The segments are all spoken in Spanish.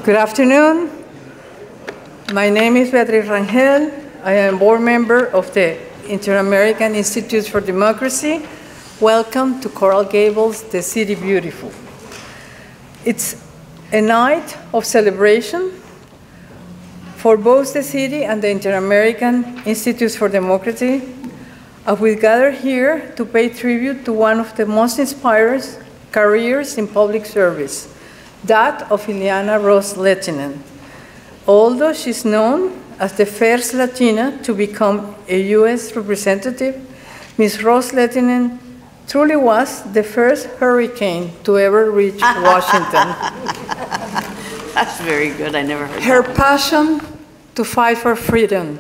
Good afternoon. My name is Beatriz Rangel. I am a board member of the Inter-American Institute for Democracy. Welcome to Coral Gables, the City Beautiful. It's a night of celebration for both the city and the Inter-American Institute for Democracy. We gather here to pay tribute to one of the most inspiring careers in public service, that of Ileana Ros-Lehtinen. Although she's known as the first Latina to become a U.S. representative, Ms. Ros-Lehtinen truly was the first hurricane to ever reach Washington. That's very good. I never heard Her that one. passion to fight for freedom,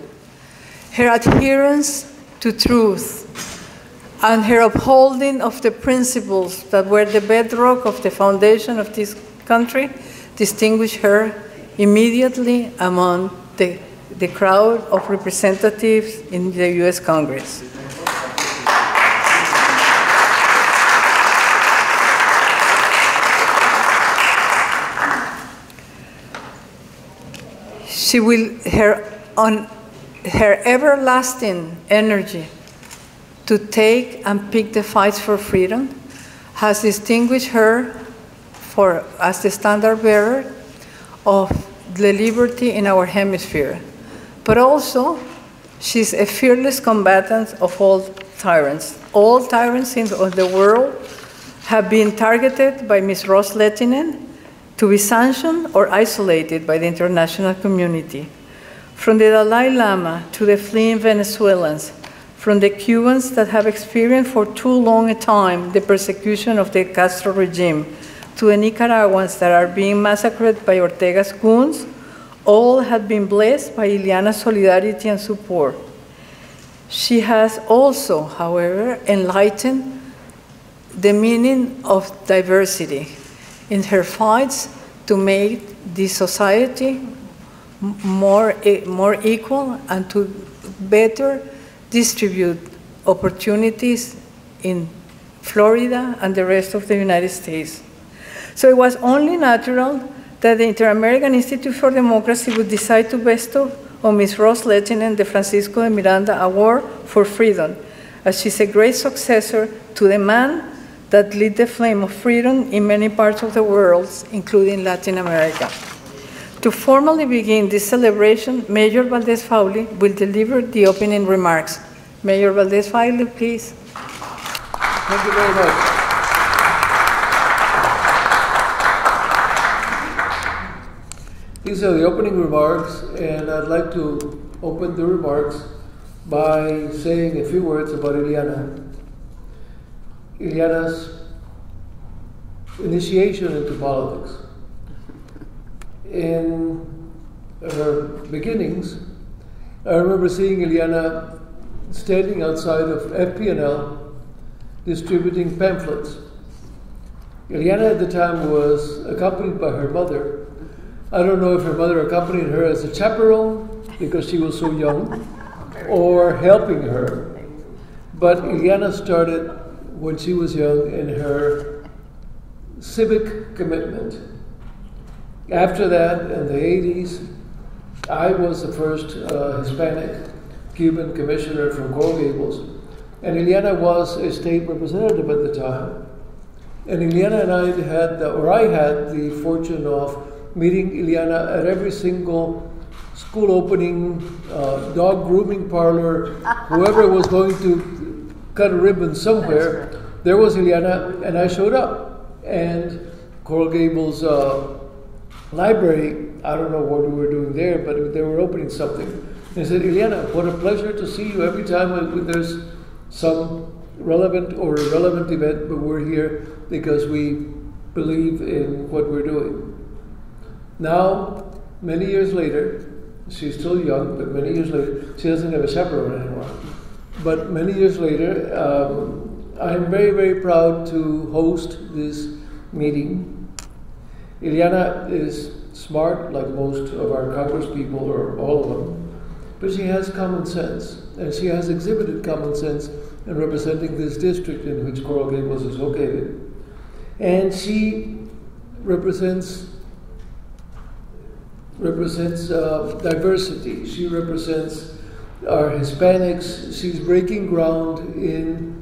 her adherence to truth, and her upholding of the principles that were the bedrock of the foundation of this country distinguished her immediately among the crowd of representatives in the U.S. Congress. She will, her everlasting energy to take and pick the fights for freedom has distinguished her as the standard bearer of the liberty in our hemisphere. But also, she's a fearless combatant of all tyrants. All tyrants in the world have been targeted by Ms. Ros-Lehtinen to be sanctioned or isolated by the international community. From the Dalai Lama to the fleeing Venezuelans, from the Cubans that have experienced for too long a time the persecution of the Castro regime, to the Nicaraguans that are being massacred by Ortega's goons, all have been blessed by Ileana's solidarity and support. She has also, however, enlightened the meaning of diversity in her fights to make this society more equal and to better distribute opportunities in Florida and the rest of the United States. So it was only natural that the Inter-American Institute for Democracy would decide to bestow on Ms. Ros-Lehtinen the Francisco de Miranda Award for Freedom, as she's a great successor to the man that lit the flame of freedom in many parts of the world, including Latin America. To formally begin this celebration, Mayor Valdez-Fauli will deliver the opening remarks. Mayor Valdez-Fauli, please. Thank you very much. These are the opening remarks, and I'd like to open the remarks by saying a few words about Ileana. Ileana's initiation into politics. In her beginnings, I remember seeing Ileana standing outside of FP&L distributing pamphlets. Ileana at the time was accompanied by her mother. I don't know if her mother accompanied her as a chaperone because she was so young, or helping her. But Ileana started when she was young in her civic commitment. After that, in the 80s, I was the first Hispanic Cuban commissioner from Coral Gables, and Ileana was a state representative at the time. And Ileana and I had the fortune of meeting Ileana at every single school opening, dog grooming parlor, whoever was going to cut a ribbon somewhere, there was Ileana, and I showed up. And Coral Gables library, I don't know what we were doing there, but they were opening something. And I said, Ileana, what a pleasure to see you every time there's some relevant or irrelevant event, but we're here because we believe in what we're doing. Now, many years later, she's still young, but many years later, she doesn't have a chaperone anymore. But many years later, I'm very, very proud to host this meeting. Ileana is smart, like most of our Congress people, or all of them, but she has common sense, and she has exhibited common sense in representing this district in which Coral Gables is located. And she represents represents diversity. She represents our Hispanics. She's breaking ground in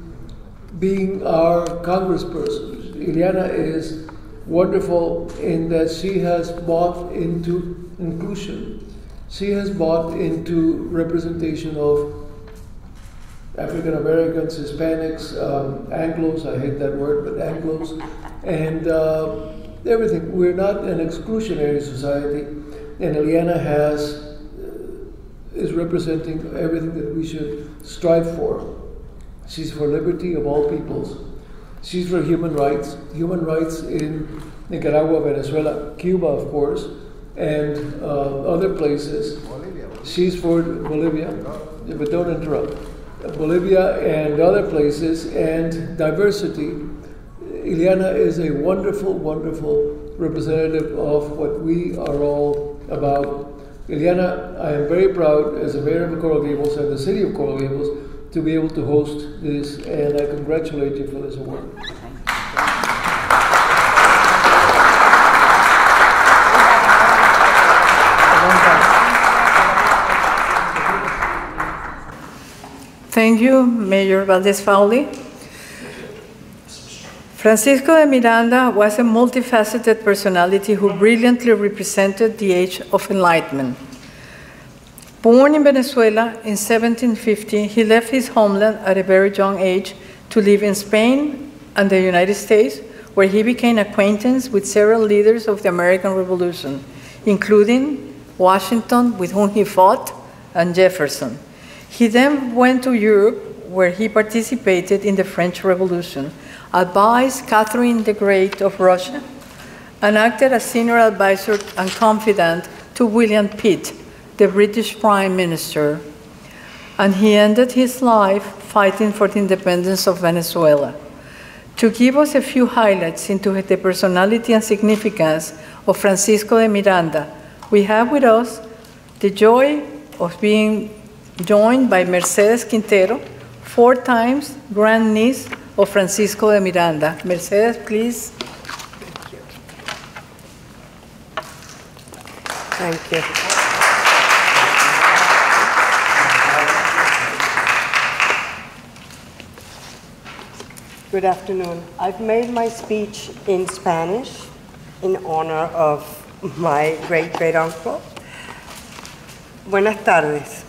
being our congressperson. Ileana is wonderful in that she has bought into inclusion. She has bought into representation of African Americans, Hispanics, Anglos, I hate that word, but Anglos, and everything. We're not an exclusionary society, and Ileana is representing everything that we should strive for. She's for liberty of all peoples. She's for human rights in Nicaragua, Venezuela, Cuba, of course, and other places. She's for Bolivia, but don't interrupt. Bolivia and other places, and diversity. Ileana is a wonderful, wonderful representative of what we are all about. Ileana, I am very proud as a mayor of Coral Gables and the city of Coral Gables to be able to host this, and I congratulate you for this award. Thank you, Mayor Valdez-Fauli. Francisco de Miranda was a multifaceted personality who brilliantly represented the age of enlightenment. Born in Venezuela in 1750, he left his homeland at a very young age to live in Spain and the United States, where he became acquainted with several leaders of the American Revolution, including Washington, with whom he fought, and Jefferson. He then went to Europe, where he participated in the French Revolution, advised Catherine the Great of Russia, and acted as senior advisor and confidant to William Pitt, the British Prime Minister. And he ended his life fighting for the independence of Venezuela. To give us a few highlights into the personality and significance of Francisco de Miranda, we have with us the joy of being joined by Mercedes Quintero, 4 times grandniece of Francisco de Miranda. Mercedes, please. Thank you. Good afternoon. I've made my speech in Spanish in honor of my great-great-uncle. Buenas tardes.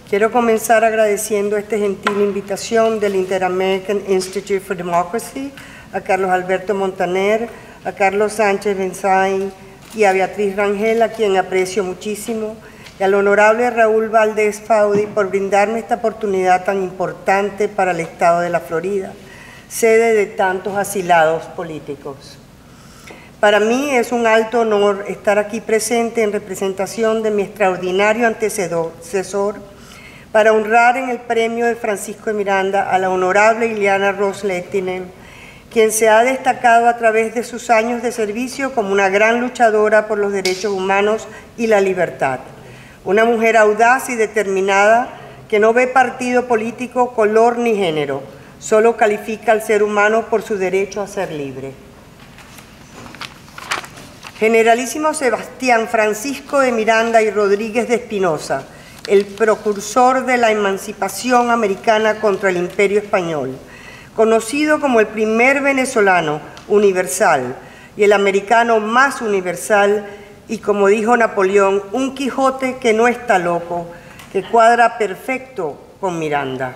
Quiero comenzar agradeciendo esta gentil invitación del Inter-American Institute for Democracy, a Carlos Alberto Montaner, a Carlos Sánchez Benzain y a Beatriz Rangel, a quien aprecio muchísimo, y al honorable Raúl Valdez-Fauli por brindarme esta oportunidad tan importante para el estado de la Florida, sede de tantos asilados políticos. Para mí es un alto honor estar aquí presente en representación de mi extraordinario antecesor para honrar en el premio de Francisco de Miranda a la honorable Ileana Ros-Lehtinen, quien se ha destacado a través de sus años de servicio como una gran luchadora por los derechos humanos y la libertad. Una mujer audaz y determinada que no ve partido político, color ni género, solo califica al ser humano por su derecho a ser libre. Generalísimo Sebastián Francisco de Miranda y Rodríguez de Espinosa, el precursor de la emancipación americana contra el Imperio Español, conocido como el primer venezolano universal y el americano más universal, y como dijo Napoleón, un Quijote que no está loco, que cuadra perfecto con Miranda.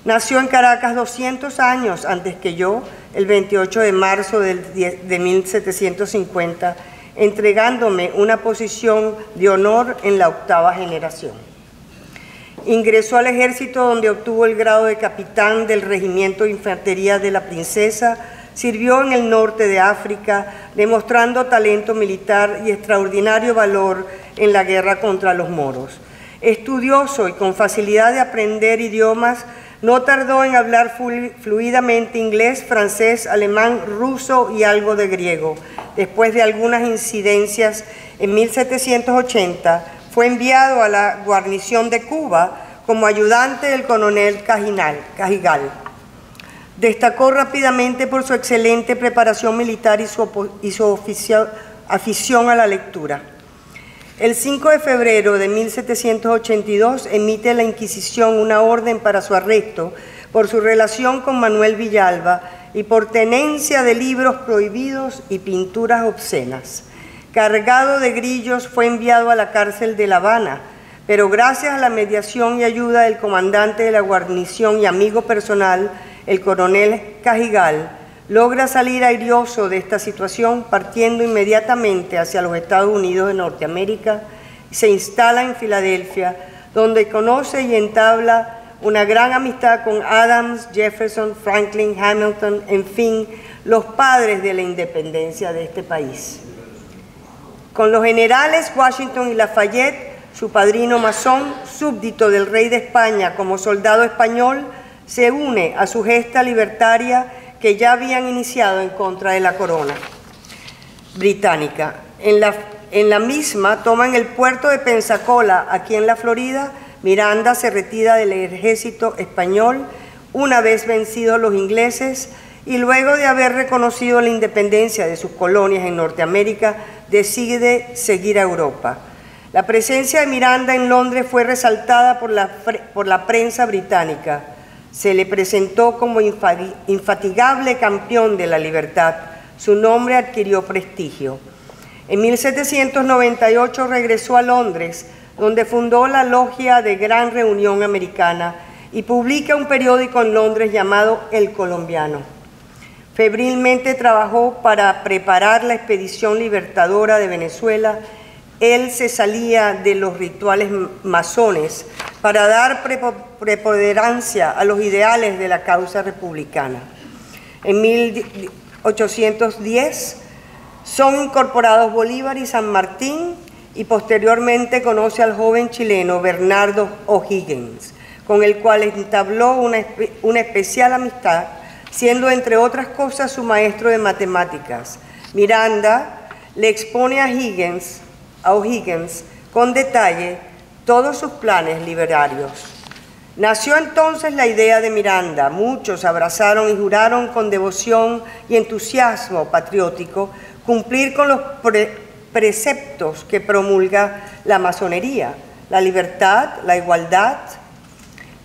Nació en Caracas 200 años antes que yo, el 28 de marzo de 1750, entregándome una posición de honor en la 8ª generación. Ingresó al ejército, donde obtuvo el grado de capitán del Regimiento de Infantería de la Princesa, sirvió en el norte de África, demostrando talento militar y extraordinario valor en la guerra contra los moros. Estudioso y con facilidad de aprender idiomas, no tardó en hablar fluidamente inglés, francés, alemán, ruso y algo de griego. Después de algunas incidencias, en 1780, fue enviado a la guarnición de Cuba como ayudante del coronel Cajigal. Destacó rápidamente por su excelente preparación militar y su afición a la lectura. El 5 de febrero de 1782 emite la Inquisición una orden para su arresto por su relación con Manuel Villalba y por tenencia de libros prohibidos y pinturas obscenas. Cargado de grillos, fue enviado a la cárcel de La Habana, pero gracias a la mediación y ayuda del comandante de la guarnición y amigo personal, el coronel Cajigal, logra salir airioso de esta situación, partiendo inmediatamente hacia los Estados Unidos de Norteamérica. Se instala en Filadelfia, donde conoce y entabla una gran amistad con Adams, Jefferson, Franklin, Hamilton, en fin, los padres de la independencia de este país. Con los generales Washington y Lafayette, su padrino masón, súbdito del rey de España como soldado español, se une a su gesta libertaria que ya habían iniciado en contra de la corona británica. En la misma toman el puerto de Pensacola, aquí en la Florida. Miranda se retira del ejército español una vez vencidos los ingleses y luego de haber reconocido la independencia de sus colonias en Norteamérica, decide seguir a Europa. La presencia de Miranda en Londres fue resaltada por la prensa británica. Se le presentó como infatigable campeón de la libertad. Su nombre adquirió prestigio. En 1798 regresó a Londres, donde fundó la Logia de Gran Reunión Americana y publica un periódico en Londres llamado El Colombiano. Febrilmente trabajó para preparar la expedición libertadora de Venezuela. Él se salía de los rituales masones para dar preponderancia a los ideales de la causa republicana. En 1810 son incorporados Bolívar y San Martín, y posteriormente conoce al joven chileno Bernardo O'Higgins, con el cual entabló una especial amistad, siendo entre otras cosas su maestro de matemáticas. Miranda le expone a O'Higgins con detalle todos sus planes liberarios. Nació entonces la idea de Miranda. Muchos abrazaron y juraron con devoción y entusiasmo patriótico cumplir con los preceptos que promulga la masonería: la libertad, la igualdad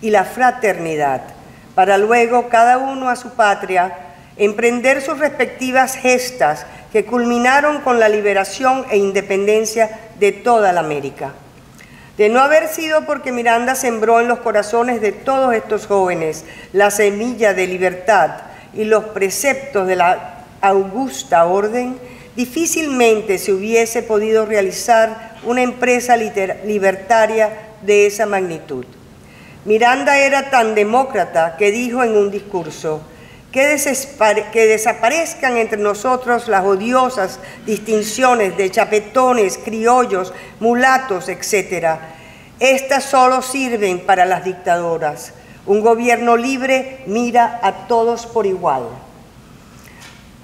y la fraternidad, para luego, cada uno a su patria, emprender sus respectivas gestas que culminaron con la liberación e independencia de toda la América. De no haber sido porque Miranda sembró en los corazones de todos estos jóvenes la semilla de libertad y los preceptos de la augusta orden, difícilmente se hubiese podido realizar una empresa libertaria de esa magnitud. Miranda era tan demócrata que dijo en un discurso: que desaparezcan entre nosotros las odiosas distinciones de chapetones, criollos, mulatos, etc. Estas solo sirven para las dictadoras. Un gobierno libre mira a todos por igual.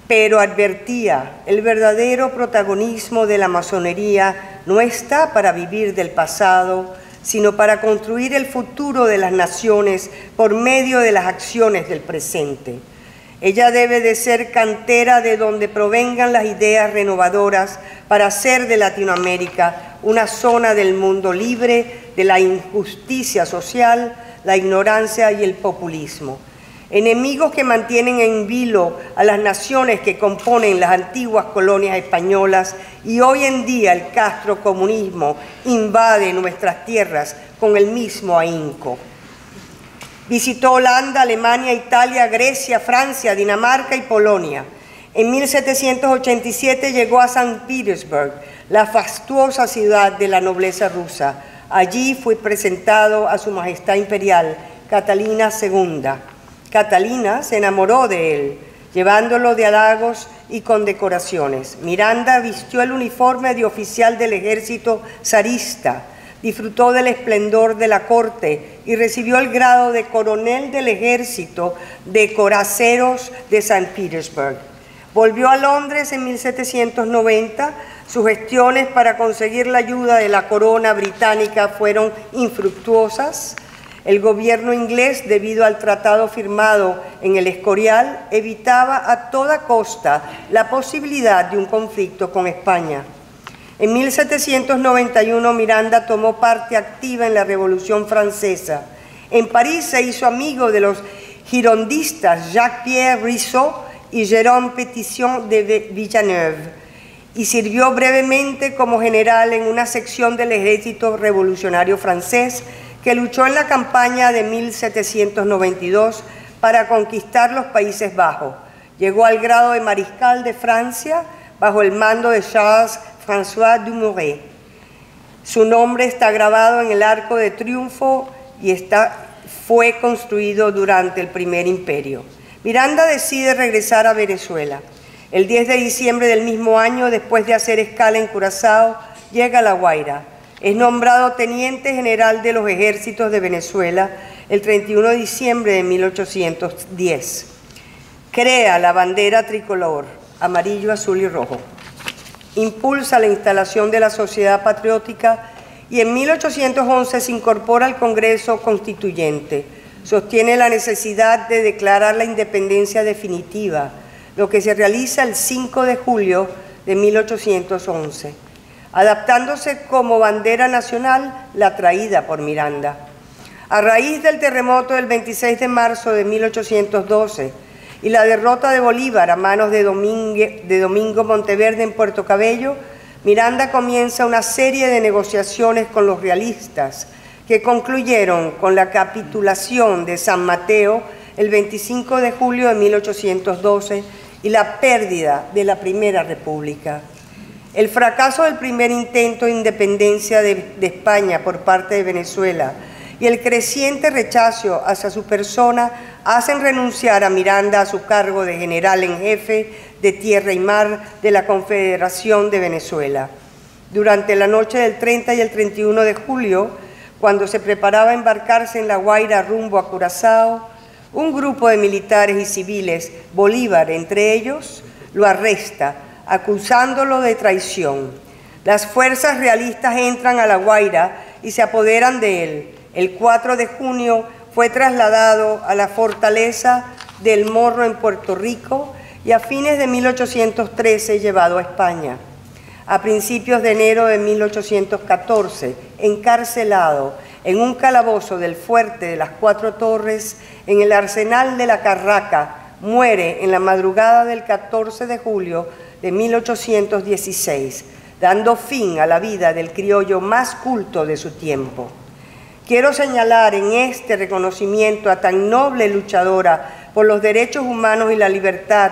Pero advertía, el verdadero protagonismo de la masonería no está para vivir del pasado, sino para construir el futuro de las naciones por medio de las acciones del presente. Ella debe de ser cantera de donde provengan las ideas renovadoras para hacer de Latinoamérica una zona del mundo libre de la injusticia social, la ignorancia y el populismo. Enemigos que mantienen en vilo a las naciones que componen las antiguas colonias españolas, y hoy en día el castrocomunismo invade nuestras tierras con el mismo ahínco. Visitó Holanda, Alemania, Italia, Grecia, Francia, Dinamarca y Polonia. En 1787 llegó a San Petersburg, la fastuosa ciudad de la nobleza rusa. Allí fue presentado a su Majestad Imperial, Catalina II. Catalina se enamoró de él, llevándolo de halagos y condecoraciones. Miranda vistió el uniforme de oficial del ejército zarista, disfrutó del esplendor de la corte y recibió el grado de coronel del ejército de coraceros de San Petersburg. Volvió a Londres en 1790. Sus gestiones para conseguir la ayuda de la corona británica fueron infructuosas. El gobierno inglés, debido al tratado firmado en el Escorial, evitaba a toda costa la posibilidad de un conflicto con España. En 1791 Miranda tomó parte activa en la Revolución Francesa. En París se hizo amigo de los girondistas Jacques-Pierre Riceau y Jérôme Pétion de Villeneuve y sirvió brevemente como general en una sección del ejército revolucionario francés que luchó en la campaña de 1792 para conquistar los Países Bajos. Llegó al grado de mariscal de Francia bajo el mando de Charles-François Dumouriez. Su nombre está grabado en el Arco de Triunfo y fue construido durante el Primer Imperio. Miranda decide regresar a Venezuela. El 10 de diciembre del mismo año, después de hacer escala en Curazao, llega a La Guaira. Es nombrado teniente general de los ejércitos de Venezuela el 31 de diciembre de 1810. Crea la bandera tricolor, amarillo, azul y rojo. Impulsa la instalación de la Sociedad Patriótica y en 1811 se incorpora al Congreso Constituyente. Sostiene la necesidad de declarar la independencia definitiva, lo que se realiza el 5 de julio de 1811, adaptándose como bandera nacional la traída por Miranda. A raíz del terremoto del 26 de marzo de 1812 y la derrota de Bolívar a manos de Domingo Monteverde en Puerto Cabello, Miranda comienza una serie de negociaciones con los realistas que concluyeron con la capitulación de San Mateo el 25 de julio de 1812 y la pérdida de la Primera República. El fracaso del primer intento de independencia de España por parte de Venezuela y el creciente rechazo hacia su persona hacen renunciar a Miranda a su cargo de general en jefe de tierra y mar de la Confederación de Venezuela. Durante la noche del 30 y el 31 de julio, cuando se preparaba a embarcarse en La Guaira rumbo a Curazao, un grupo de militares y civiles, Bolívar entre ellos, lo arresta, acusándolo de traición. Las fuerzas realistas entran a La Guaira y se apoderan de él. El 4 de junio fue trasladado a la fortaleza del Morro en Puerto Rico y a fines de 1813 llevado a España. A principios de enero de 1814, encarcelado en un calabozo del Fuerte de las Cuatro Torres, en el Arsenal de la Carraca, muere en la madrugada del 14 de julio de 1816, dando fin a la vida del criollo más culto de su tiempo. Quiero señalar en este reconocimiento a tan noble luchadora por los derechos humanos y la libertad,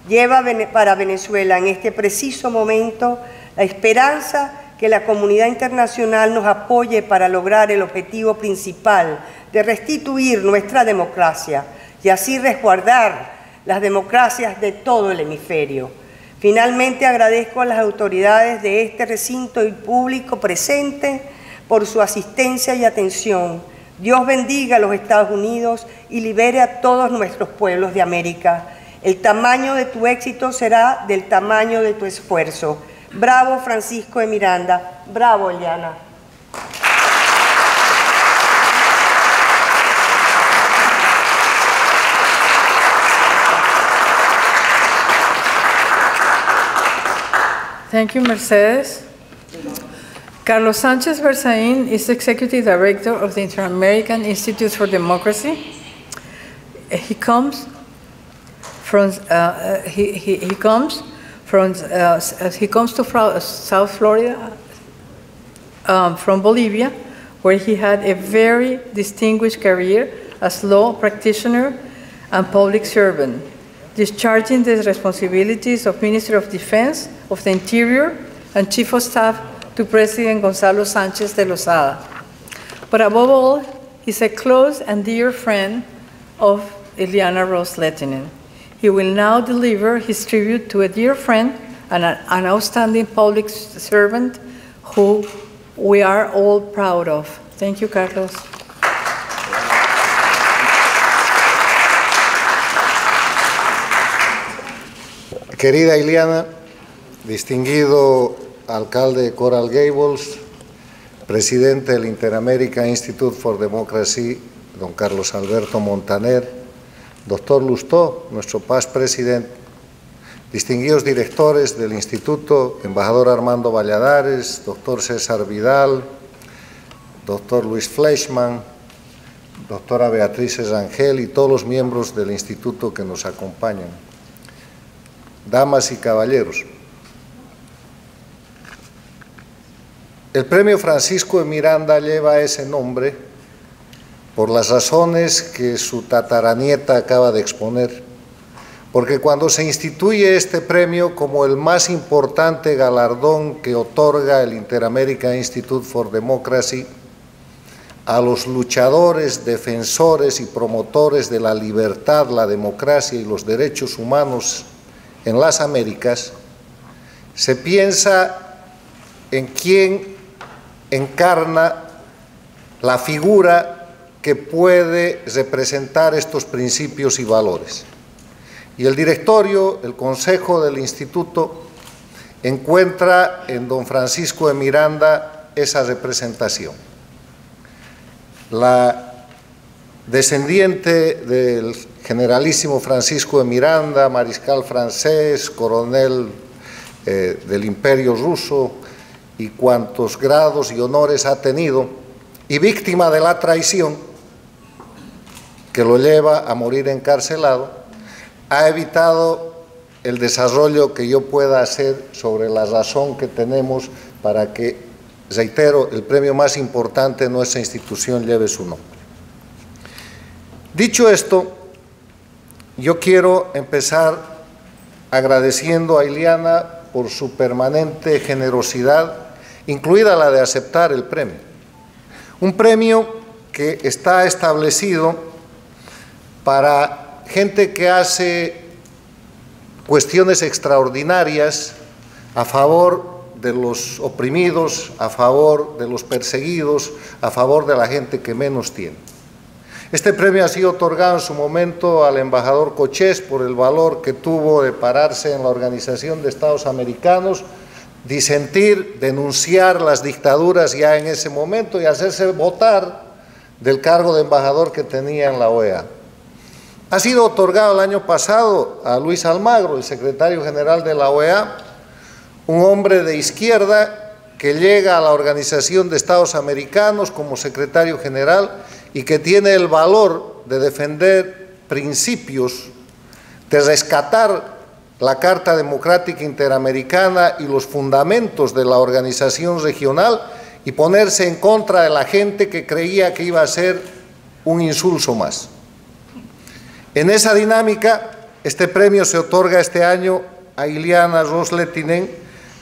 lleva para Venezuela en este preciso momento la esperanza que la comunidad internacional nos apoye para lograr el objetivo principal de restituir nuestra democracia y así resguardar las democracias de todo el hemisferio. Finalmente agradezco a las autoridades de este recinto y público presente por su asistencia y atención. Dios bendiga a los Estados Unidos y libere a todos nuestros pueblos de América. El tamaño de tu éxito será del tamaño de tu esfuerzo. Bravo, Francisco de Miranda. Bravo, Eliana. Thank you, Mercedes. Carlos Sánchez Berzaín is Executive Director of the Inter-American Institute for Democracy. He comes to South Florida from Bolivia, where he had a very distinguished career as law practitioner and public servant, discharging the responsibilities of Minister of Defense, of the Interior, and Chief of Staff to President Gonzalo Sánchez de Lozada. But above all, he's a close and dear friend of Ileana Ros-Lehtinen. He will now deliver his tribute to a dear friend and an outstanding public servant who we are all proud of. Thank you, Carlos. Querida Ileana, distinguido alcalde de Coral Gables, presidente del Inter-American Institute for Democracy, don Carlos Alberto Montaner, doctor Lustó, nuestro past president, distinguidos directores del Instituto, embajador Armando Valladares, doctor César Vidal, doctor Luis Fleischmann, doctora Beatriz Rangel y todos los miembros del Instituto que nos acompañan. Damas y caballeros, el Premio Francisco de Miranda lleva ese nombre por las razones que su tataranieta acaba de exponer, porque cuando se instituye este premio como el más importante galardón que otorga el Inter-American Institute for Democracy a los luchadores, defensores y promotores de la libertad, la democracia y los derechos humanos en las Américas, se piensa en quién encarna la figura que puede representar estos principios y valores. Y el directorio, el consejo del instituto, encuentra en don Francisco de Miranda esa representación. La descendiente del generalísimo Francisco de Miranda, mariscal francés, coronel del Imperio Ruso y cuantos grados y honores ha tenido, y víctima de la traición que lo lleva a morir encarcelado, ha evitado el desarrollo que yo pueda hacer sobre la razón que tenemos para que, reitero, el premio más importante de nuestra institución lleve su nombre. Dicho esto, yo quiero empezar agradeciendo a Ileana por su permanente generosidad, incluida la de aceptar el premio. Un premio que está establecido para gente que hace cuestiones extraordinarias a favor de los oprimidos, a favor de los perseguidos, a favor de la gente que menos tiene. Este premio ha sido otorgado en su momento al embajador Cochés por el valor que tuvo de pararse en la Organización de Estados Americanos, disentir, denunciar las dictaduras ya en ese momento y hacerse votar del cargo de embajador que tenía en la OEA. Ha sido otorgado el año pasado a Luis Almagro, el secretario general de la OEA, un hombre de izquierda que llega a la Organización de Estados Americanos como secretario general y que tiene el valor de defender principios, de rescatar la Carta Democrática Interamericana y los fundamentos de la organización regional y ponerse en contra de la gente que creía que iba a ser un insulso más. En esa dinámica, este premio se otorga este año a Ileana Ros-Lehtinen,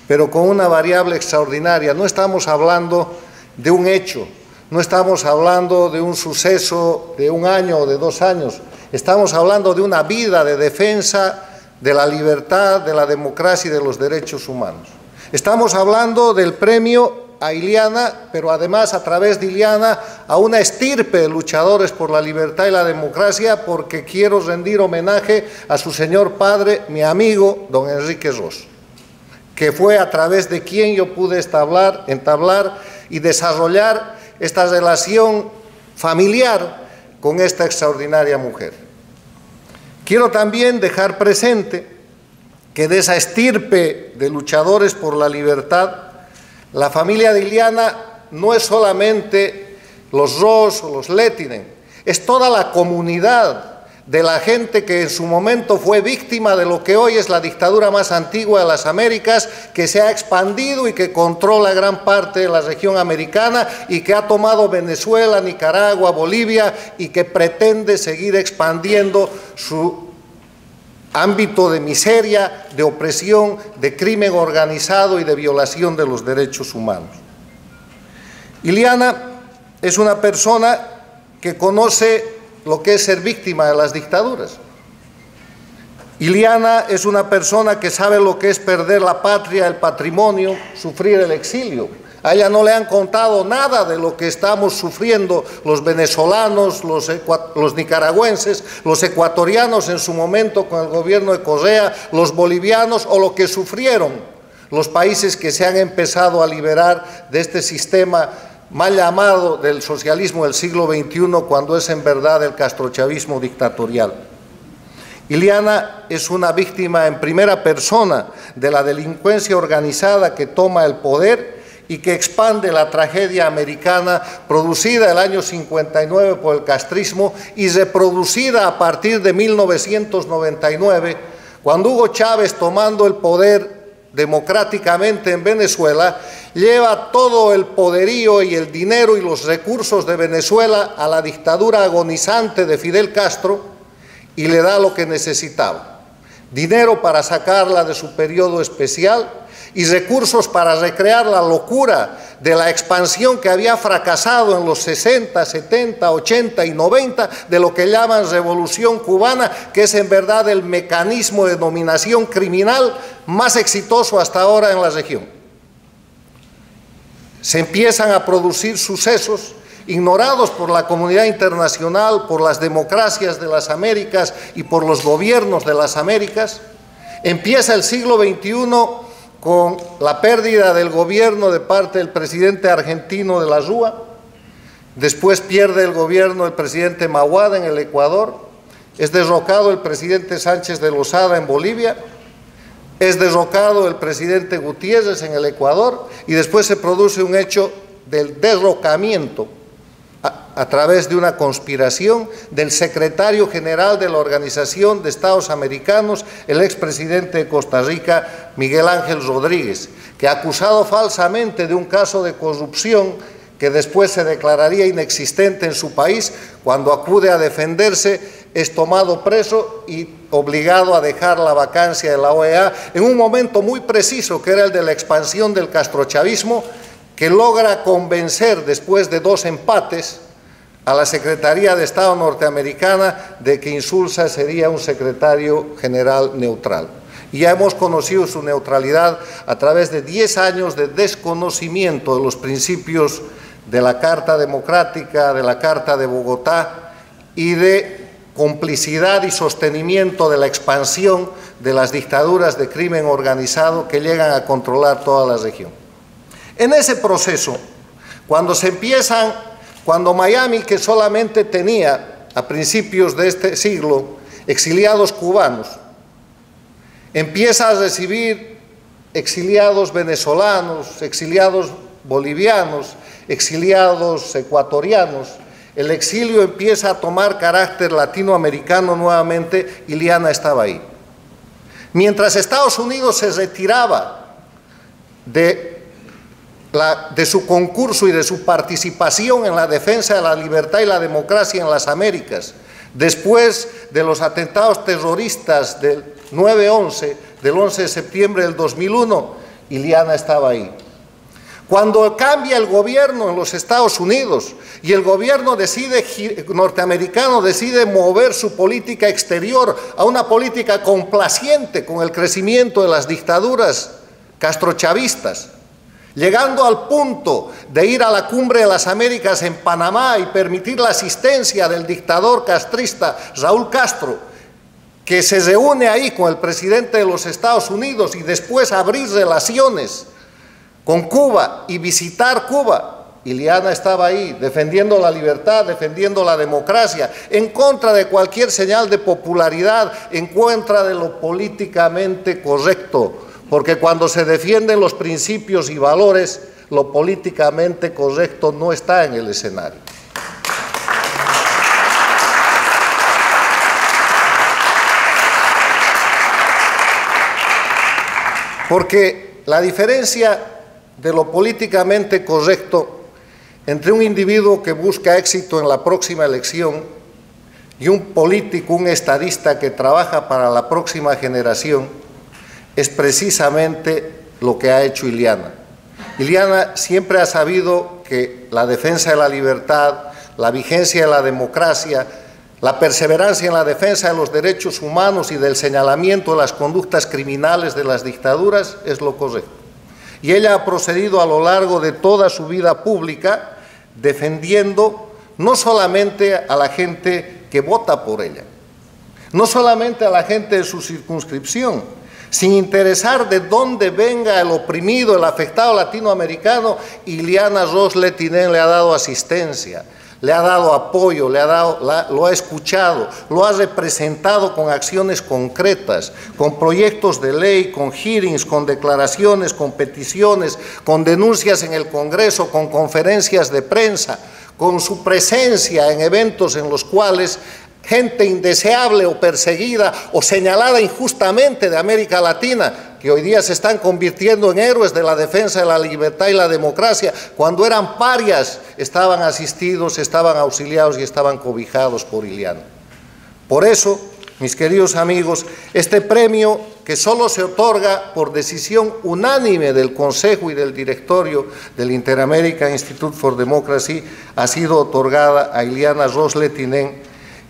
pero con una variable extraordinaria. No estamos hablando de un hecho, no estamos hablando de un suceso de un año o de 2 años, estamos hablando de una vida de defensa de la libertad, de la democracia y de los derechos humanos. Estamos hablando del premio a Ileana, pero además a través de Ileana a una estirpe de luchadores por la libertad y la democracia, porque quiero rendir homenaje a su señor padre, mi amigo don Enrique Ros, que fue a través de quien yo pude entablar y desarrollar esta relación familiar con esta extraordinaria mujer. Quiero también dejar presente que de esa estirpe de luchadores por la libertad, la familia de Ileana no es solamente los Ros o los Lehtinen, es toda la comunidad de la gente que en su momento fue víctima de lo que hoy es la dictadura más antigua de las Américas, que se ha expandido y que controla gran parte de la región americana y que ha tomado Venezuela, Nicaragua, Bolivia y que pretende seguir expandiendo su ámbito de miseria, de opresión, de crimen organizado y de violación de los derechos humanos. Ileana es una persona que conoce lo que es ser víctima de las dictaduras. Ileana es una persona que sabe lo que es perder la patria, el patrimonio, sufrir el exilio. A ella no le han contado nada de lo que estamos sufriendo los venezolanos, los nicaragüenses, los ecuatorianos en su momento con el gobierno de Correa, los bolivianos o lo que sufrieron los países que se han empezado a liberar de este sistema mal llamado del socialismo del siglo XXI, cuando es en verdad el castrochavismo dictatorial. Ileana es una víctima en primera persona de la delincuencia organizada que toma el poder y que expande la tragedia americana producida el año 59 por el castrismo y reproducida a partir de 1999, cuando Hugo Chávez, tomando el poder democráticamente en Venezuela, lleva todo el poderío y el dinero y los recursos de Venezuela a la dictadura agonizante de Fidel Castro y le da lo que necesitaba: dinero para sacarla de su periodo especial y recursos para recrear la locura de la expansión que había fracasado en los 60, 70, 80 y 90 de lo que llaman Revolución Cubana, que es en verdad el mecanismo de dominación criminal más exitoso hasta ahora en la región. Se empiezan a producir sucesos ignorados por la comunidad internacional, por las democracias de las Américas y por los gobiernos de las Américas. Empieza el siglo XXI con la pérdida del gobierno de parte del presidente argentino de la Rúa. Después pierde el gobierno el presidente Mahuada en el Ecuador. Es derrocado el presidente Sánchez de Lozada en Bolivia. Es derrocado el presidente Gutiérrez en el Ecuador. Y después se produce un hecho del derrocamiento a través de una conspiración del secretario general de la Organización de Estados Americanos, el expresidente de Costa Rica, Miguel Ángel Rodríguez, que, acusado falsamente de un caso de corrupción que después se declararía inexistente en su país, cuando acude a defenderse, es tomado preso y obligado a dejar la vacancia de la OEA en un momento muy preciso, que era el de la expansión del castrochavismo, que logra convencer, después de 2 empates, a la Secretaría de Estado norteamericana de que Insulza sería un secretario general neutral. Y ya hemos conocido su neutralidad a través de 10 años de desconocimiento de los principios de la Carta Democrática, de la Carta de Bogotá y de complicidad y sostenimiento de la expansión de las dictaduras de crimen organizado que llegan a controlar toda la región. En ese proceso, cuando Miami, que solamente tenía a principios de este siglo exiliados cubanos, empieza a recibir exiliados venezolanos, exiliados bolivianos, exiliados ecuatorianos, el exilio empieza a tomar carácter latinoamericano nuevamente. Ileana estaba ahí. Mientras Estados Unidos se retiraba de su concurso y de su participación en la defensa de la libertad y la democracia en las Américas, después de los atentados terroristas del 9/11, del 11 de septiembre del 2001, Ileana estaba ahí. Cuando cambia el gobierno en los Estados Unidos y el gobierno norteamericano decide mover su política exterior a una política complaciente con el crecimiento de las dictaduras castrochavistas, llegando al punto de ir a la Cumbre de las Américas en Panamá y permitir la asistencia del dictador castrista Raúl Castro, que se reúne ahí con el presidente de los Estados Unidos, y después abrir relaciones con Cuba y visitar Cuba, Ileana estaba ahí defendiendo la libertad, defendiendo la democracia, en contra de cualquier señal de popularidad, en contra de lo políticamente correcto, porque cuando se defienden los principios y valores, lo políticamente correcto no está en el escenario. Porque la diferencia de lo políticamente correcto entre un individuo que busca éxito en la próxima elección y un político, un estadista que trabaja para la próxima generación, es precisamente lo que ha hecho Ileana. Ileana siempre ha sabido que la defensa de la libertad, la vigencia de la democracia, la perseverancia en la defensa de los derechos humanos y del señalamiento de las conductas criminales de las dictaduras es lo correcto. Y ella ha procedido a lo largo de toda su vida pública defendiendo no solamente a la gente que vota por ella, no solamente a la gente de su circunscripción, sin interesar de dónde venga el oprimido, el afectado latinoamericano. Ileana Ros Le Tinén le ha dado asistencia, le ha dado apoyo, lo ha escuchado, lo ha representado con acciones concretas, con proyectos de ley, con hearings, con declaraciones, con peticiones, con denuncias en el Congreso, con conferencias de prensa, con su presencia en eventos en los cuales gente indeseable o perseguida o señalada injustamente de América Latina, que hoy día se están convirtiendo en héroes de la defensa de la libertad y la democracia, cuando eran parias, estaban asistidos, estaban auxiliados y estaban cobijados por Ileana. Por eso, mis queridos amigos, este premio, que solo se otorga por decisión unánime del Consejo y del Directorio del Inter-American Institute for Democracy, ha sido otorgada a Ileana Ros-Lehtinen,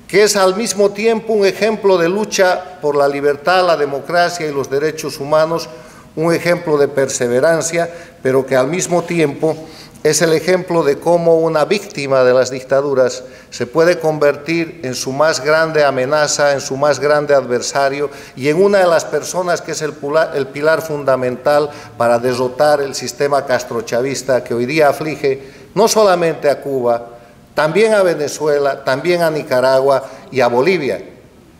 que es al mismo tiempo un ejemplo de lucha por la libertad, la democracia y los derechos humanos, un ejemplo de perseverancia, pero que al mismo tiempo es el ejemplo de cómo una víctima de las dictaduras se puede convertir en su más grande amenaza, en su más grande adversario y en una de las personas que es el pilar fundamental para derrotar el sistema castrochavista que hoy día aflige no solamente a Cuba, también a Venezuela, también a Nicaragua y a Bolivia,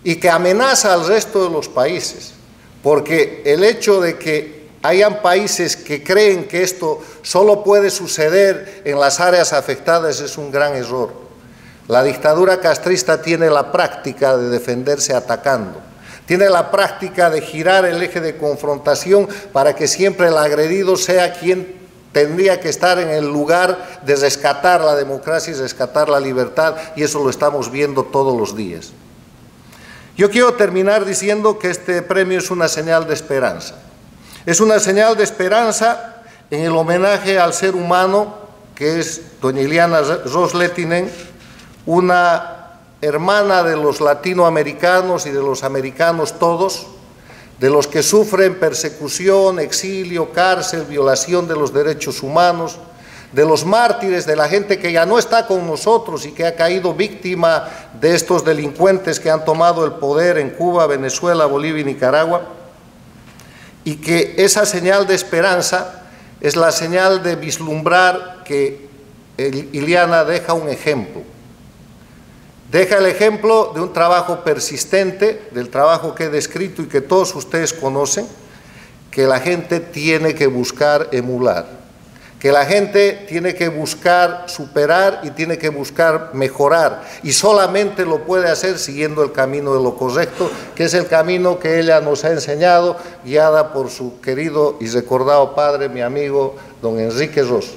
y que amenaza al resto de los países, porque el hecho de que hayan países que creen que esto solo puede suceder en las áreas afectadas es un gran error. La dictadura castrista tiene la práctica de defenderse atacando, tiene la práctica de girar el eje de confrontación para que siempre el agredido sea quien tendría que estar en el lugar de rescatar la democracia y rescatar la libertad, y eso lo estamos viendo todos los días. Yo quiero terminar diciendo que este premio es una señal de esperanza. Es una señal de esperanza en el homenaje al ser humano que es doña Ileana Ros-Lehtinen, una hermana de los latinoamericanos y de los americanos todos, de los que sufren persecución, exilio, cárcel, violación de los derechos humanos, de los mártires, de la gente que ya no está con nosotros y que ha caído víctima de estos delincuentes que han tomado el poder en Cuba, Venezuela, Bolivia y Nicaragua, y que esa señal de esperanza es la señal de vislumbrar que Ileana deja un ejemplo. Deja el ejemplo de un trabajo persistente, del trabajo que he descrito y que todos ustedes conocen, que la gente tiene que buscar emular, que la gente tiene que buscar superar y tiene que buscar mejorar, y solamente lo puede hacer siguiendo el camino de lo correcto, que es el camino que ella nos ha enseñado, guiada por su querido y recordado padre, mi amigo, don Enrique Ros.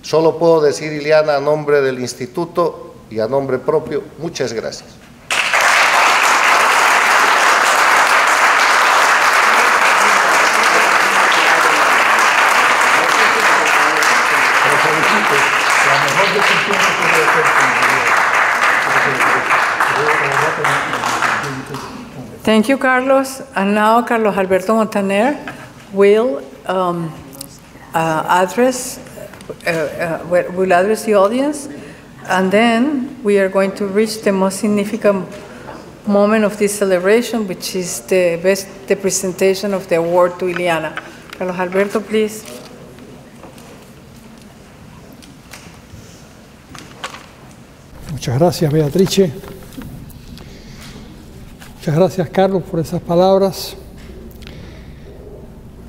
Solo puedo decir, Ileana, a nombre del Instituto y a nombre propio, muchas gracias. Thank you, Carlos. And now Carlos Alberto Montaner will address the audience, and then we are going to reach the most significant moment of this celebration, which is the presentation of the award to Ileana. Carlos Alberto, please. Muchas gracias, Beatrice. Muchas gracias, Carlos, por esas palabras.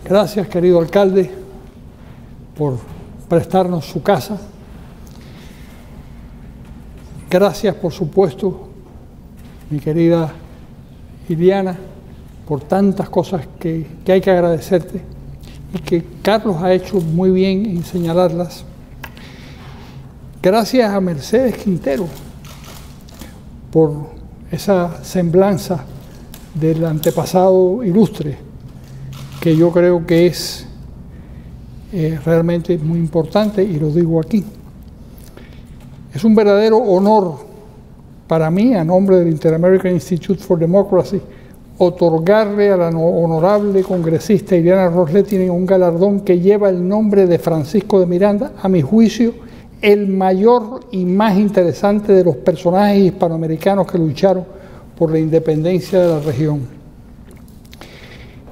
Gracias, querido alcalde, por prestarnos su casa. Gracias, por supuesto, mi querida Ileana, por tantas cosas que hay que agradecerte y que Carlos ha hecho muy bien en señalarlas. Gracias a Mercedes Quintero por esa semblanza del antepasado ilustre, que yo creo que es realmente muy importante, y lo digo aquí. Es un verdadero honor para mí, a nombre del Inter-American Institute for Democracy, otorgarle a la honorable congresista Ileana Ros-Lehtinen un galardón que lleva el nombre de Francisco de Miranda, a mi juicio, el mayor y más interesante de los personajes hispanoamericanos que lucharon por la independencia de la región.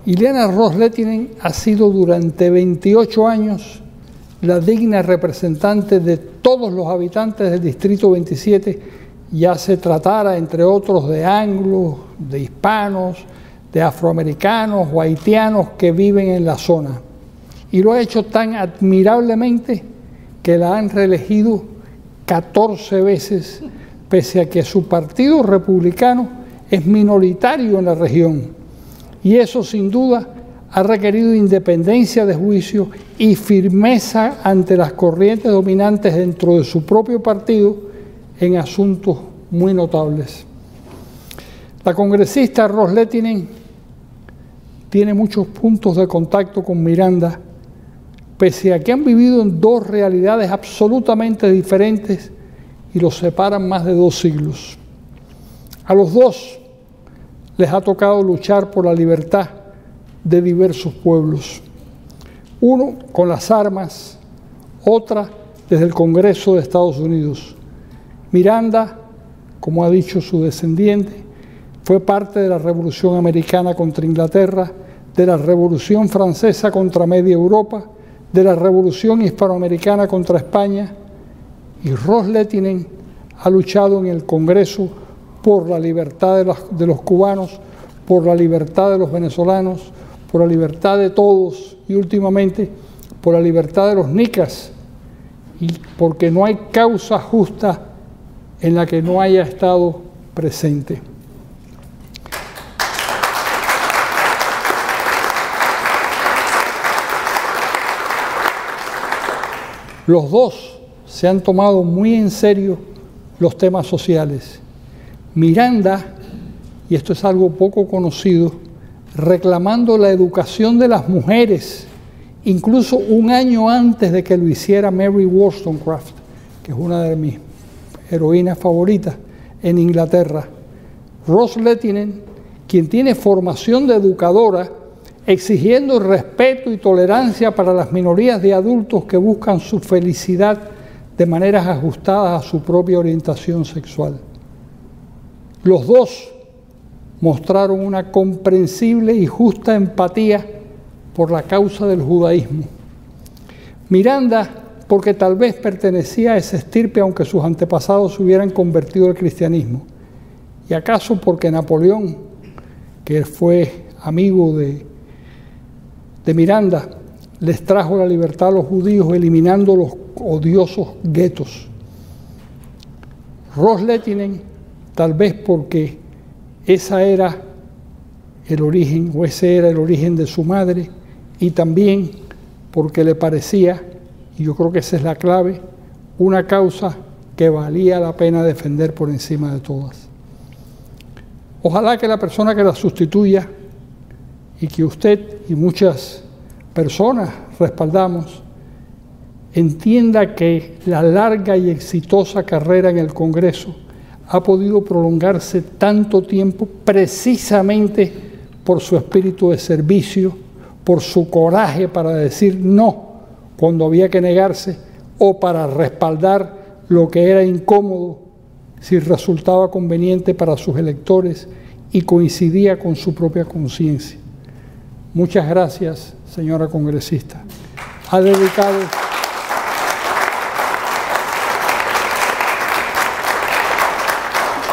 Ileana Ros-Lehtinen ha sido durante 28 años la digna representante de todos los habitantes del Distrito 27, ya se tratara, entre otros, de anglos, de hispanos, de afroamericanos o haitianos que viven en la zona. Y lo ha hecho tan admirablemente que la han reelegido 14 veces, pese a que su partido republicano es minoritario en la región. Y eso, sin duda, ha requerido independencia de juicio y firmeza ante las corrientes dominantes dentro de su propio partido en asuntos muy notables. La congresista Ros Lehtinen tiene muchos puntos de contacto con Miranda, pese a que han vivido en dos realidades absolutamente diferentes y los separan más de 2 siglos. A los dos les ha tocado luchar por la libertad de diversos pueblos. Uno con las armas, otra desde el Congreso de Estados Unidos. Miranda, como ha dicho su descendiente, fue parte de la Revolución Americana contra Inglaterra, de la Revolución Francesa contra Media Europa, de la Revolución Hispanoamericana contra España, y Ros Lehtinen ha luchado en el Congreso por la libertad de los cubanos, por la libertad de los venezolanos, por la libertad de todos y últimamente por la libertad de los nicas, y porque no hay causa justa en la que no haya estado presente. Los dos se han tomado muy en serio los temas sociales. Miranda, y esto es algo poco conocido, reclamando la educación de las mujeres, incluso un año antes de que lo hiciera Mary Wollstonecraft, que es una de mis heroínas favoritas en Inglaterra. Ros Lehtinen, quien tiene formación de educadora, exigiendo respeto y tolerancia para las minorías de adultos que buscan su felicidad de maneras ajustadas a su propia orientación sexual. Los dos mostraron una comprensible y justa empatía por la causa del judaísmo. Miranda, porque tal vez pertenecía a esa estirpe aunque sus antepasados se hubieran convertido al cristianismo. Y acaso porque Napoleón, que fue amigo de Miranda, les trajo la libertad a los judíos eliminando los odiosos guetos. Ros Lehtinen, tal vez porque ese era el origen de su madre, y también porque le parecía, y yo creo que esa es la clave, una causa que valía la pena defender por encima de todas. Ojalá que la persona que la sustituya, y que usted y muchas personas respaldamos, entienda que la larga y exitosa carrera en el Congreso ha podido prolongarse tanto tiempo precisamente por su espíritu de servicio, por su coraje para decir no cuando había que negarse, o para respaldar lo que era incómodo si resultaba conveniente para sus electores y coincidía con su propia conciencia. Muchas gracias, señora congresista. Ha dedicado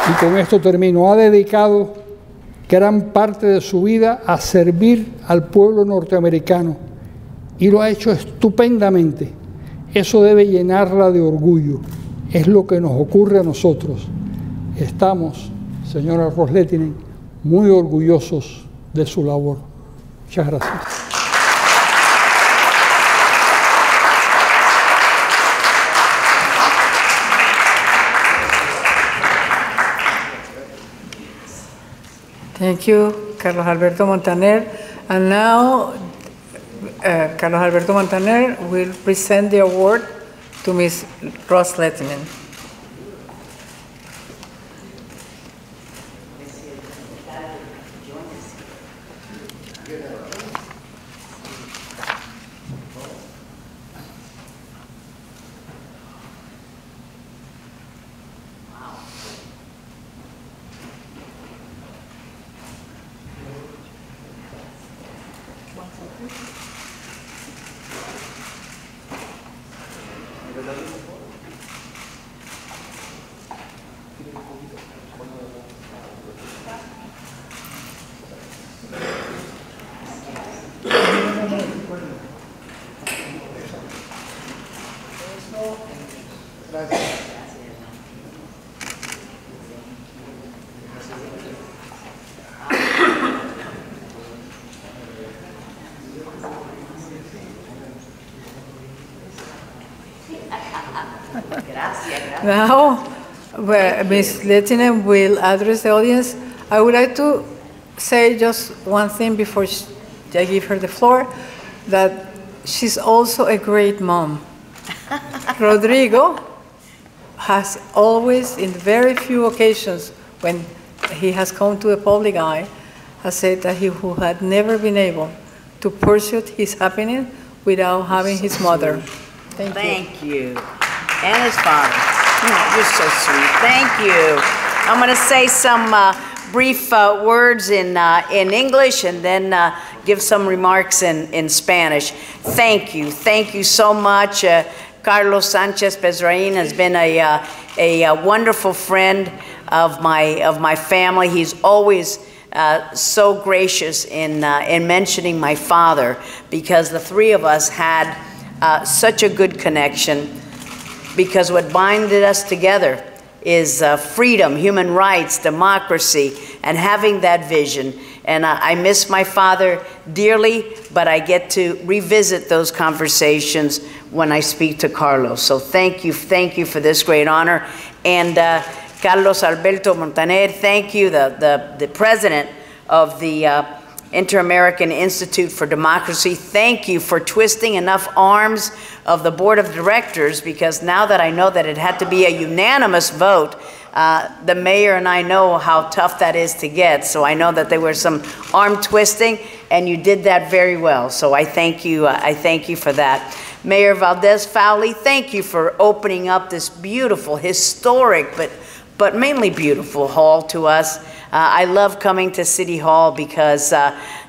y con esto termino, ha dedicado gran parte de su vida a servir al pueblo norteamericano y lo ha hecho estupendamente. Eso debe llenarla de orgullo. Es lo que nos ocurre a nosotros. Estamos, señora Ros Lehtinen, muy orgullosos de su labor. Muchas gracias. Thank you, Carlos Alberto Montaner. And now, Carlos Alberto Montaner will present the award to Ms. Ros Lehtinen. Now, Ms. Lehtinen will address the audience. I would like to say just one thing before I give her the floor, that she's also a great mom. Rodrigo has always, in very few occasions when he has come to the public eye, has said that he had never been able to pursue his happiness without having his mother. Thank you. And his father. You're so sweet. Thank you. I'm going to say some brief words in English and then give some remarks in Spanish. Thank you. Thank you so much. Carlos Sanchez Pezrain has been a wonderful friend of my family. He's always so gracious in mentioning my father, because the three of us had such a good connection, because what binded us together is freedom, human rights, democracy, and having that vision. And I miss my father dearly, but I get to revisit those conversations when I speak to Carlos. So thank you for this great honor. And Carlos Alberto Montaner, thank you, the president of the Inter-American Institute for Democracy. Thank you for twisting enough arms of the board of directors, because now that I know that it had to be a unanimous vote, the mayor and I know how tough that is to get. So I know that there were some arm twisting, and you did that very well. So I thank you for that. Mayor Valdez Fowley, thank you for opening up this beautiful, historic, but mainly beautiful hall to us. I love coming to City Hall because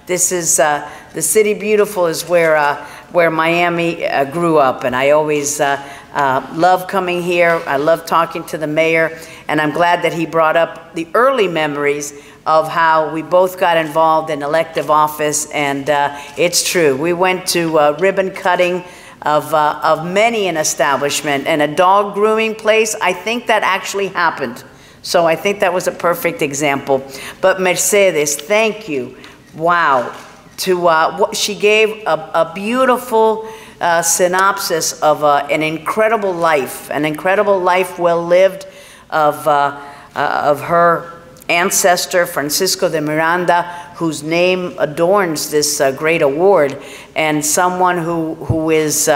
this is the City Beautiful is where Miami grew up, and I always love coming here. I love talking to the mayor, and I'm glad that he brought up the early memories of how we both got involved in elective office, and it's true. We went to ribbon cutting of many an establishment, and a dog grooming place. I think that actually happened. So I think that was a perfect example. But Mercedes, thank you. Wow. She gave a beautiful synopsis of an incredible life well lived of her ancestor, Francisco de Miranda, whose name adorns this great award, and someone who is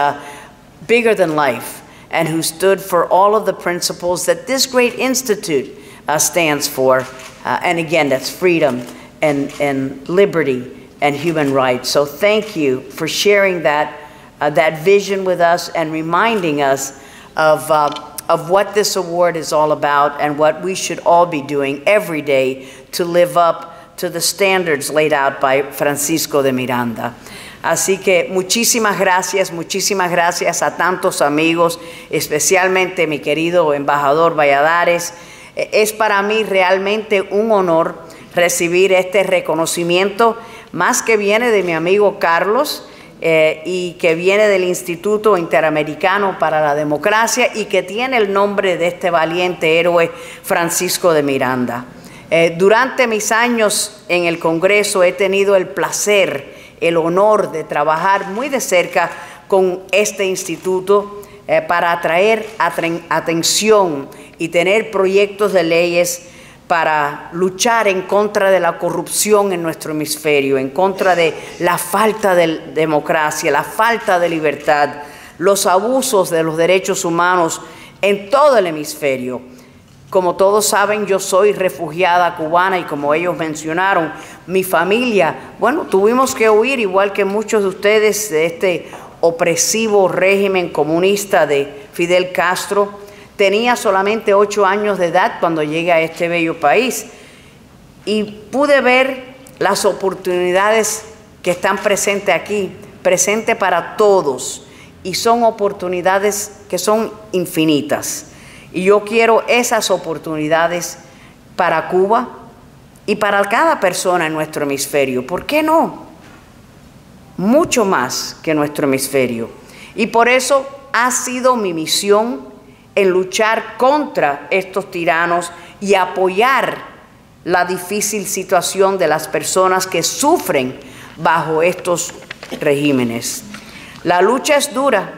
bigger than life, and who stood for all of the principles that this great institute stands for. And again, that's freedom and liberty and human rights. So thank you for sharing that vision with us and reminding us of what this award is all about and what we should all be doing every day to live up to the standards laid out by Francisco de Miranda. Así que muchísimas gracias a tantos amigos, especialmente mi querido embajador Valladares. Es para mí realmente un honor recibir este reconocimiento, más que viene de mi amigo Carlos y que viene del Instituto Interamericano para la Democracia y que tiene el nombre de este valiente héroe Francisco de Miranda. Durante mis años en el Congreso he tenido el placer, el honor de trabajar muy de cerca con este instituto para atraer atención y tener proyectos de leyes para luchar en contra de la corrupción en nuestro hemisferio, en contra de la falta de democracia, la falta de libertad, los abusos de los derechos humanos en todo el hemisferio. Como todos saben, yo soy refugiada cubana y como ellos mencionaron, mi familia, bueno, tuvimos que huir, igual que muchos de ustedes, de este opresivo régimen comunista de Fidel Castro. Tenía solamente 8 años de edad cuando llegué a este bello país y pude ver las oportunidades que están presentes aquí, presentes para todos, y son oportunidades que son infinitas. Y yo quiero esas oportunidades para Cuba y para cada persona en nuestro hemisferio. ¿Por qué no? mucho más que nuestro hemisferio. Y por eso ha sido mi misión en luchar contra estos tiranos y apoyar la difícil situación de las personas que sufren bajo estos regímenes. La lucha es dura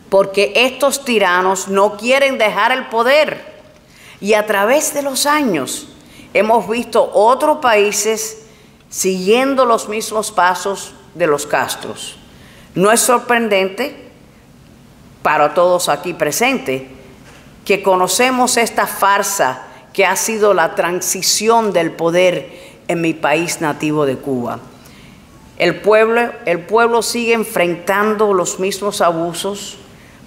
porque estos tiranos no quieren dejar el poder, y a través de los años hemos visto otros países siguiendo los mismos pasos de los Castros. No es sorprendente para todos aquí presentes que conocemos esta farsa que ha sido la transición del poder en mi país nativo de Cuba. El pueblo sigue enfrentando los mismos abusos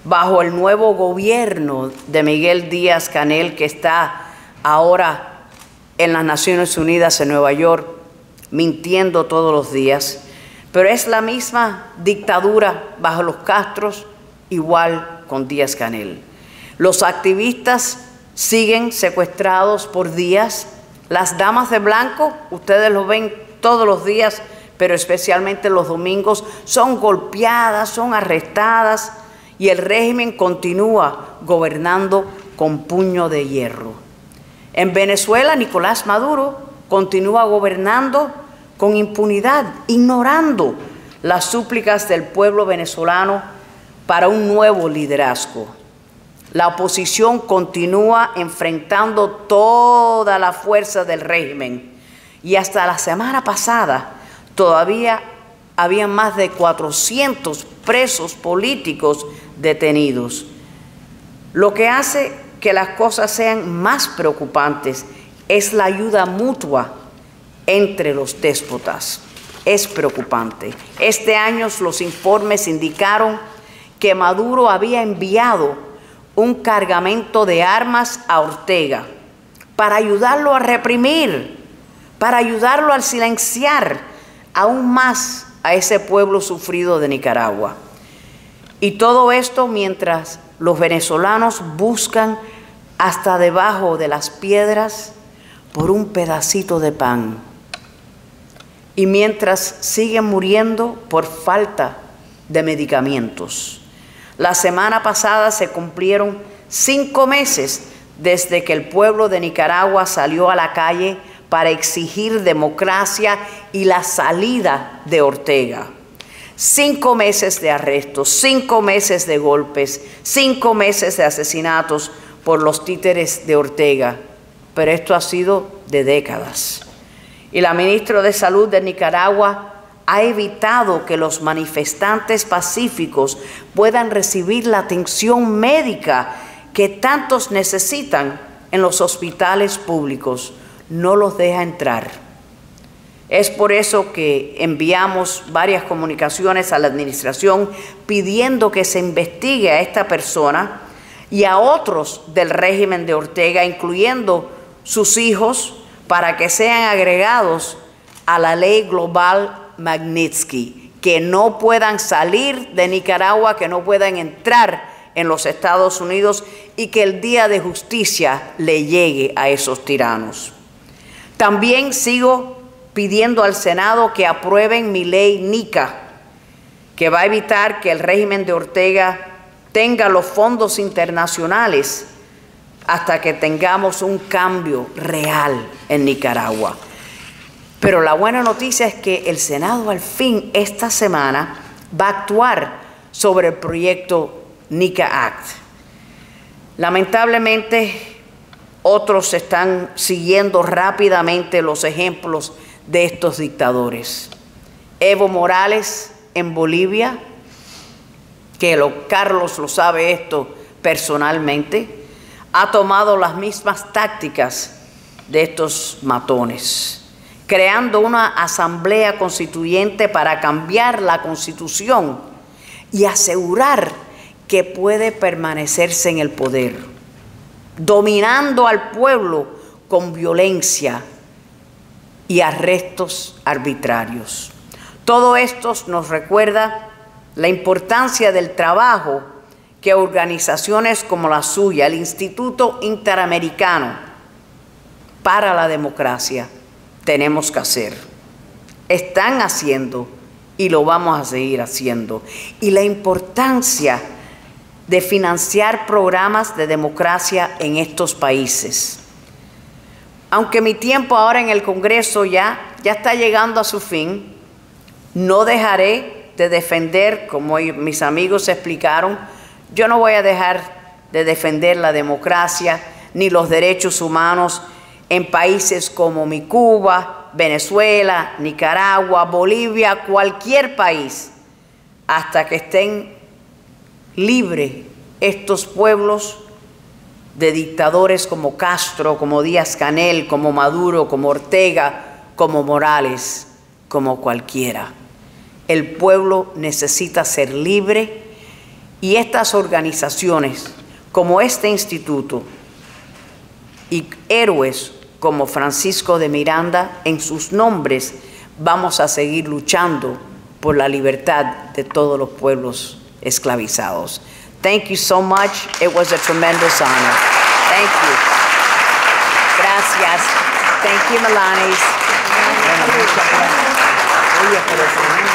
bajo el nuevo gobierno de Miguel Díaz-Canel, que está ahora en las Naciones Unidas en Nueva York, mintiendo todos los días. Pero es la misma dictadura bajo los Castros, igual con Díaz-Canel. Los activistas siguen secuestrados por días. Las damas de blanco, ustedes lo ven todos los días, pero especialmente los domingos, son golpeadas, son arrestadas, y el régimen continúa gobernando con puño de hierro. En Venezuela, Nicolás Maduro continúa gobernando con impunidad, ignorando las súplicas del pueblo venezolano para un nuevo liderazgo. La oposición continúa enfrentando toda la fuerza del régimen, y hasta la semana pasada todavía había más de 400 presos políticos detenidos. Lo que hace que las cosas sean más preocupantes es la ayuda mutua entre los déspotas. Es preocupante. Este año los informes indicaron que Maduro había enviado un cargamento de armas a Ortega para ayudarlo a reprimir, para ayudarlo a silenciar aún más a ese pueblo sufrido de Nicaragua. Y todo esto mientras los venezolanos buscan hasta debajo de las piedras por un pedacito de pan, y mientras siguen muriendo por falta de medicamentos. La semana pasada se cumplieron 5 meses desde que el pueblo de Nicaragua salió a la calle para exigir democracia y la salida de Ortega. 5 meses de arrestos, 5 meses de golpes, 5 meses de asesinatos por los títeres de Ortega. Pero esto ha sido de décadas. Y la ministra de Salud de Nicaragua ha evitado que los manifestantes pacíficos puedan recibir la atención médica que tantos necesitan en los hospitales públicos. No los deja entrar. Es por eso que enviamos varias comunicaciones a la administración pidiendo que se investigue a esta persona y a otros del régimen de Ortega, incluyendo sus hijos, para que sean agregados a la ley global Magnitsky, que no puedan salir de Nicaragua, que no puedan entrar en los Estados Unidos, y que el día de justicia le llegue a esos tiranos. También sigo pidiendo al Senado que aprueben mi ley NICA, que va a evitar que el régimen de Ortega tenga los fondos internacionales hasta que tengamos un cambio real en Nicaragua. Pero la buena noticia es que el Senado al fin esta semana va a actuar sobre el proyecto NICA Act. Lamentablemente, otros están siguiendo rápidamente los ejemplos de estos dictadores. Evo Morales en Bolivia, que Carlos lo sabe esto personalmente, ha tomado las mismas tácticas de estos matones, creando una asamblea constituyente para cambiar la constitución y asegurar que puede permanecerse en el poder, dominando al pueblo con violencia y arrestos arbitrarios. Todo esto nos recuerda la importancia del trabajo que organizaciones como la suya, el Instituto Interamericano para la Democracia, tenemos que hacer, están haciendo y lo vamos a seguir haciendo. Y la importancia de financiar programas de democracia en estos países. Aunque mi tiempo ahora en el Congreso ya está llegando a su fin, no dejaré de defender, como mis amigos explicaron, yo no voy a dejar de defender la democracia ni los derechos humanos en países como mi Cuba, Venezuela, Nicaragua, Bolivia, cualquier país, hasta que estén libres estos pueblos de dictadores como Castro, como Díaz-Canel, como Maduro, como Ortega, como Morales, como cualquiera. El pueblo necesita ser libre y estas organizaciones como este instituto y héroes como Francisco de Miranda, en sus nombres vamos a seguir luchando por la libertad de todos los pueblos esclavizados. Thank you so much. It was a tremendous honor. Thank you. Gracias. Thank you, Melanis. Oye, pero tremendo.